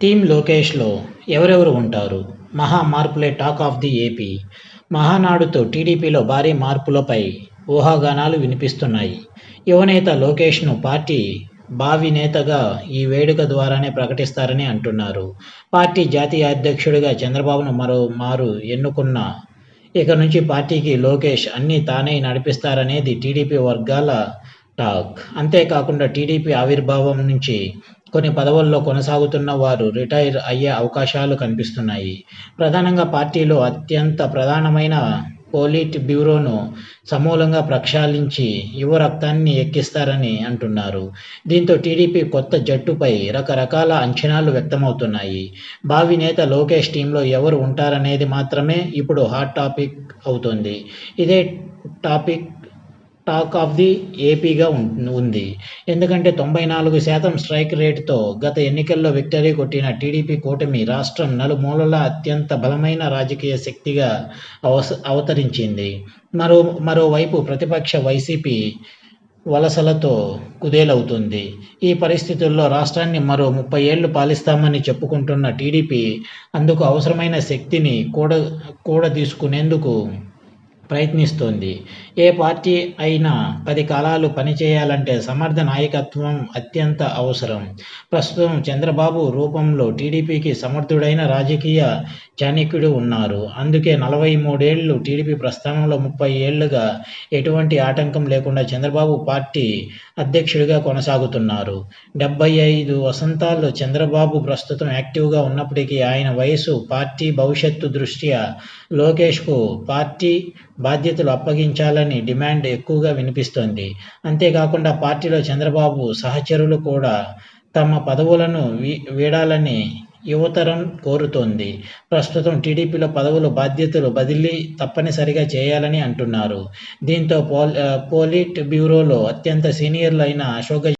Team లోకేష్‌లో ఎవరెవరు ఉంటారు? మహా మార్పులే టాక్ ఆఫ్ ది ఏపీ. మహానాడుతో టీడీపీలో భారీ మార్పులపై ఊహాగానాలు వినిపిస్తున్నాయి. యువనేత లోకేష్‌ను పార్టీ భావి నేతగా ఈ వేడుక ద్వారానే ప్రకటిస్తారని అంటున్నారు. పార్టీ జాతీయ అధ్యక్షుడిగా చంద్రబాబును మరోమారు ఎన్నుకున్నా ఇక నుంచి పార్టీకి లోకేష్ అన్నీ తానే నడిపిస్తారనేది టీడీపీ వర్గాల టాక్. అంతేకాకుండా టీడీపీ ఆవిర్భావం నుంచి కొన్ని పదవుల్లో కొనసాగుతున్న వారు రిటైర్ అయ్యే అవకాశాలు కనిపిస్తున్నాయి. ప్రధానంగా పార్టీలో అత్యంత ప్రధానమైన పోలిట్ బ్యూరోను సమూలంగా ప్రక్షాళించి యువ రక్తాన్ని ఎక్కిస్తారని అంటున్నారు. దీంతో టీడీపీ కొత్త జట్టుపై రకరకాల అంచనాలు వ్యక్తమవుతున్నాయి. భావి నేత లోకేష్ టీంలో ఎవరు ఉంటారనేది మాత్రమే ఇప్పుడు హాట్ టాపిక్ అవుతోంది. ఇదే టాక్ ఆఫ్ ది ఏపీగా ఉంది. ఎందుకంటే 94% స్ట్రైక్ రేటుతో గత ఎన్నికల్లో విక్టరీ కొట్టిన టీడీపీ కూటమి రాష్ట్రం నలుమూలలా అత్యంత బలమైన రాజకీయ శక్తిగా అవతరించింది. మరోవైపు ప్రతిపక్ష వైసీపీ వలసలతో కుదేలవుతుంది. ఈ పరిస్థితుల్లో రాష్ట్రాన్ని మరో 30 ఏళ్లు పాలిస్తామని చెప్పుకుంటున్న టీడీపీ అందుకు అవసరమైన శక్తిని కూడదీసుకునేందుకు ప్రయత్నిస్తోంది. ఏ పార్టీ అయినా 10 కాలాలు పనిచేయాలంటే సమర్థ నాయకత్వం అత్యంత అవసరం. ప్రస్తుతం చంద్రబాబు రూపంలో టీడీపీకి సమర్థుడైన రాజకీయ చాణక్యుడు ఉన్నారు. అందుకే 43 ఏళ్లు టీడీపీ ప్రస్థానంలో 30 ఏళ్లుగా ఎటువంటి ఆటంకం లేకుండా చంద్రబాబు పార్టీ అధ్యక్షుడిగా కొనసాగుతున్నారు. 75 వసంతాలు చంద్రబాబు ప్రస్తుతం యాక్టివ్గా ఉన్నప్పటికీ ఆయన వయసు, పార్టీ భవిష్యత్తు దృష్ట్యా లోకేష్కు పార్టీ బాధ్యతలు అప్పగించాలని డిమాండ్ ఎక్కువగా వినిపిస్తోంది. అంతేకాకుండా పార్టీలో చంద్రబాబు సహచరులు కూడా తమ పదవులను వీడాలని యువతరం కోరుతోంది. ప్రస్తుతం టీడీపీలో పదవులు, బాధ్యతలు బదిలీ తప్పనిసరిగా చేయాలని అంటున్నారు. దీంతో పోలిట్ బ్యూరోలో అత్యంత సీనియర్లు అయిన అశోక్